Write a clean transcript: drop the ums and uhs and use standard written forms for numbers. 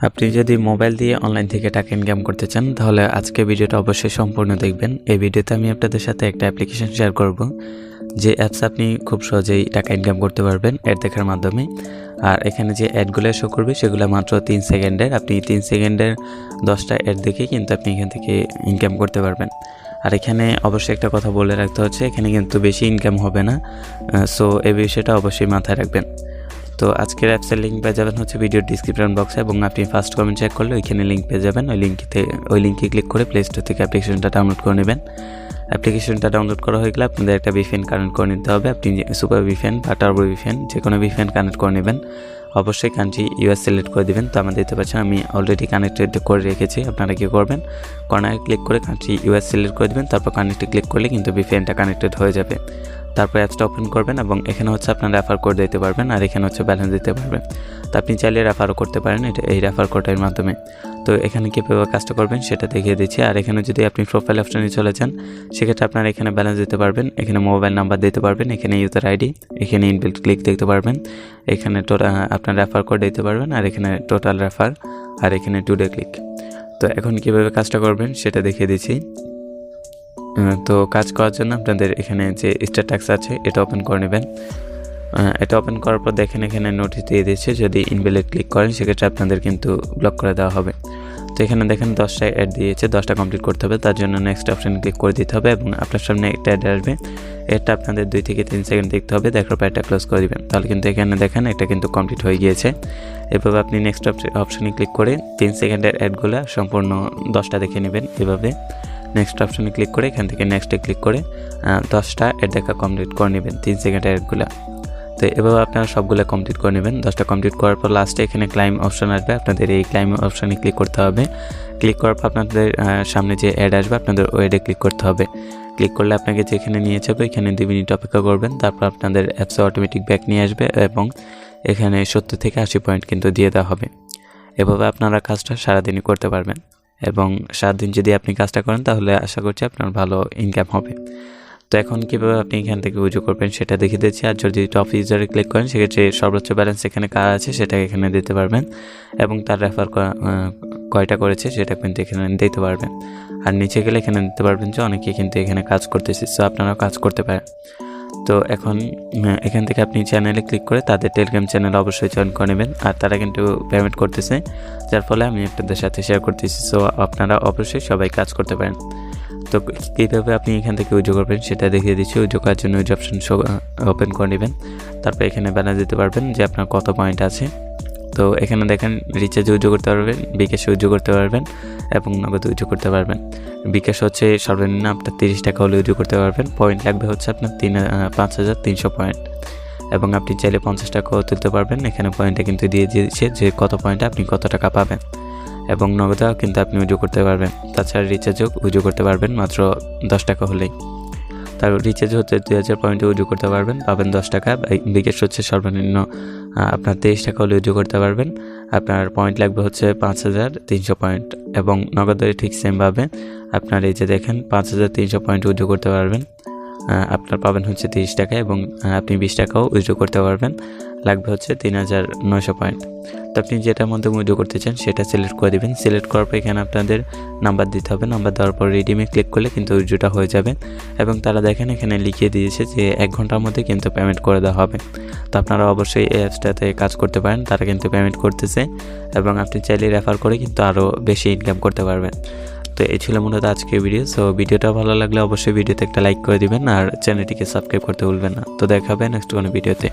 আপনি যদি মোবাইল দিয়ে অনলাইন থেকে টাকা ইনকাম করতে চান তাহলে আজকে ভিডিওটা অবশ্যই সম্পূর্ণ দেখবেন। এই ভিডিওতে আমি আপনাদের সাথে একটা অ্যাপ্লিকেশন শেয়ার করব, যে অ্যাপস আপনি খুব সহজেই টাকা ইনকাম করতে পারবেন অ্যাড দেখার মাধ্যমে। আর এখানে যে অ্যাডগুলো শো করবে সেগুলো মাত্র 3 সেকেন্ডের। আপনি 3 সেকেন্ডের 10টা অ্যাড দেখে কিন্তু আপনি এখান থেকে ইনকাম করতে পারবেন। আর এখানে অবশ্যই একটা কথা বলে রাখতে হচ্ছে, এখানে কিন্তু বেশি ইনকাম হবে না, সো এই বিষয়টা অবশ্যই মাথায় রাখবেন। তো আজকের অ্যাপসের লিঙ্ক পেয়ে যাবেন হচ্ছে ভিডিওর ডিসক্রিপশন বক্সে, এবং আপনি ফার্স্ট কমেন্ট চেক করলে ওইখানে লিঙ্ক পেয়ে যাবেন। ওই লিঙ্কে ক্লিক করে প্লে স্টোর থেকে অ্যাপ্লিকেশনটা ডাউনলোড করে নেবেন। অ্যাপ্লিকেশনটা ডাউনলোড করা হয়ে গেলে আপনাদের একটা ভিপিএন কানেক্ট করে নিতে হবে। আপনি সুপার ভিপিএন বা টার্বো ভিপিএন যে কোনো ভিপিএন কানেক্ট করে নেবেন। অবশ্যই কান্ট্রি ইউএস সিলেক্ট করে দেবেন। তো আমাদের দেখতে পাচ্ছেন আমি অলরেডি কানেক্টেড করে রেখেছি। আপনারা কী করবেন, কর্নারে ক্লিক করে কান্ট্রি ইউএস সিলেক্ট করে দেবেন, তারপর কানেক্টে ক্লিক করলে কিন্তু ভিপিএনটা কানেক্টেড হয়ে যাবে। তারপর অ্যাপসটা ওপেন করবেন এবং এখানে হচ্ছে আপনার রেফার কোড দিতে পারবেন, আর এখানে হচ্ছে ব্যালেন্স দিতে পারবেন। তো আপনি চাইলে রেফারও করতে পারেন এই রেফার কোডের মাধ্যমে। তো এখানে কীভাবে কাজটা করবেন সেটা দেখিয়ে দিচ্ছি। আর এখানে যদি আপনি প্রোফাইল অপশনে চলে যান সেক্ষেত্রে আপনারা এখানে ব্যালেন্স দিতে পারবেন, এখানে মোবাইল নাম্বার দিতে পারবেন, এখানে ইউজার আইডি, এখানে ইনবিল্ট ক্লিক দেখতে পারবেন, এখানে আপনার রেফার কোড দিতে পারবেন, আর এখানে টোটাল রেফার, আর এখানে টুডে ক্লিক। তো এখন কীভাবে কাজটা করবেন সেটা দেখিয়ে দিচ্ছি। তো কাজ করার জন্য আপনাদের এখানে যে স্ট্যাটাস আছে এটা ওপেন করে নেবেন। এটা ওপেন করার পর দেখেন এখানে নোটিশ দিয়ে দিচ্ছে, যদি ইনভ্যালিড ক্লিক করেন সেক্ষেত্রে আপনাদের কিন্তু ব্লক করে দেওয়া হবে। তো এখানে দেখেন 10টা অ্যাড দিয়েছে, 10টা কমপ্লিট করতে হবে, তার জন্য নেক্সট অপশানে ক্লিক করে দিতে হবে এবং আপনার সামনে একটা অ্যাড আসবে। এটা আপনাদের 2 থেকে 3 সেকেন্ড দেখতে হবে, দেখার পর এটা ক্লোজ করে দেবেন। তাহলে কিন্তু এখানে দেখেন এটা কিন্তু কমপ্লিট হয়ে গিয়েছে। এভাবে আপনি নেক্সট অপশানে ক্লিক করে 3 সেকেন্ডের অ্যাডগুলো সম্পূর্ণ 10টা দেখে নেবেন। এভাবে নেক্সট অপশানে ক্লিক করে এখান থেকে নেক্সটে ক্লিক করে 10টা অ্যাড দেখা কমপ্লিট করে নেবেন, 3 সেকেন্ডের অ্যাডগুলো। তো এভাবে আপনারা সবগুলো কমপ্লিট করে নেবেন। 10টা কমপ্লিট করার পর লাস্টে এখানে ক্লাইম অপশান আসবে, আপনাদের এই ক্লাইম অপশানে ক্লিক করতে হবে। ক্লিক করার পর আপনাদের সামনে যে অ্যাড আসবে আপনাদের ওই অ্যাডে ক্লিক করতে হবে। ক্লিক করলে আপনাকে যেখানে নিয়ে যাবে এখানে 2 মিনিট অপেক্ষা করবেন, তারপর আপনাদের অ্যাপসে অটোমেটিক ব্যাক নিয়ে আসবে এবং এখানে 70 থেকে 80 পয়েন্ট কিন্তু দিয়ে দেওয়া হবে। এভাবে আপনারা কাজটা সারাদিনই করতে পারবেন, এবং 7 দিন যদি আপনি কাজটা করেন তাহলে আশা করছি আপনার ভালো ইনকাম হবে। তো এখন কীভাবে আপনি এখান থেকে উইথড্র করবেন সেটা দেখিয়ে দিচ্ছি। আর যদি টপ ইউজারে ক্লিক করেন সেক্ষেত্রে সর্বোচ্চ ব্যালেন্স এখানে কার আছে সেটা এখানে দিতে পারবেন, এবং তার রেফার কয়টা করেছে সেটা কিন্তু এখানে দিতে পারবেন। আর নিচে গেলে এখানে দিতে পারবেন যে অনেকে কিন্তু এখানে কাজ করতেছে, সো আপনারাও কাজ করতে পারেন। তো এখন এখান থেকে আপনি চ্যানেলে ক্লিক করে তাদের টেলিগ্রাম চ্যানেল অবশ্যই জয়েন করে নেবেন, আর তারা কিন্তু পেমেন্ট করতেছে, যার ফলে আমি আপনাদের সাথে শেয়ার করতেছি। সো আপনারা অবশ্যই সবাই কাজ করতে পারেন। তো কীভাবে আপনি এখান থেকে উইথড্র করবেন সেটা দেখিয়ে দিচ্ছি। উইথড্র করার জন্য উইথড্র অপশন ওপেন করে নেবেন, তারপর এখানে ব্যালেন্স দিতে পারবেন যে আপনার কত পয়েন্ট আছে। তো এখানে দেখেন রিচার্জ উইথড্র করতে পারবেন, বিকাশে উইথড্র করতে পারবেন এবং নগদ উইথড্র করতে পারবেন। বিকাশ হচ্ছে সর্বনিম্ন আপনার 30 টাকা হলে উইথড্র করতে পারবেন। পয়েন্ট লাগবে হচ্ছে আপনার 5300 পয়েন্ট, এবং আপনি চাইলে 50 টাকাও তুলতে পারবেন। এখানে পয়েন্টটা কিন্তু দিয়ে দিয়েছে যে কত পয়েন্টে আপনি কত টাকা পাবেন, এবং নগদেও কিন্তু আপনি উইথড্র করতে পারবেন। তাছাড়া রিচার্জও উইথড্র করতে পারবেন মাত্র 10 টাকা হলেই। তার রিচার্জ হচ্ছে 2000 পয়েন্টে উইথড্র করতে পারবেন, পাবেন 10 টাকা। বিকাশ হচ্ছে সর্বনিম্ন আপনার 23 টাকা হলে উইথড্র করতে পারবেন, আপনার পয়েন্ট লাগবে হচ্ছে 5300 পয়েন্ট, এবং নগদে ঠিক সেমভাবে আপনার এই যে দেখেন 5300 পয়েন্ট উইথড্র করতে পারবেন, আপনার পাবেন হচ্ছে 30 টাকা, এবং আপনি 20 টাকাও উইথড্র করতে পারবেন, লাগবে হচ্ছে 3900 পয়েন্ট। তো আপনি যেটার মধ্যে উইথড্র করতে চান সেটা সিলেক্ট করে দেবেন। সিলেক্ট করার পর এখানে আপনাদের নাম্বার দিতে হবে, নাম্বার দেওয়ার পর রিডিমে ক্লিক করলে কিন্তু উইথড্রটা হয়ে যাবে, এবং তারা দেখেন এখানে লিখিয়ে দিয়েছে যে 1 ঘন্টার মধ্যে কিন্তু পেমেন্ট করে দেওয়া হবে। তো আপনারা অবশ্যই এই অ্যাপসটাতে কাজ করতে পারেন, তারা কিন্তু পেমেন্ট করতেছে, এবং আপনি চাইলে রেফার করে কিন্তু আরও বেশি ইনকাম করতে পারবেন। তো এই ছিল মূলত আজকের ভিডিও। সো ভিডিওটা ভালো লাগলে অবশ্যই ভিডিওতে একটা লাইক করে দিবেন, আর চ্যানেলটিকে সাবস্ক্রাইব করতে ভুলবেন না। তো দেখা হবে নেক্সট কোনো ভিডিওতে।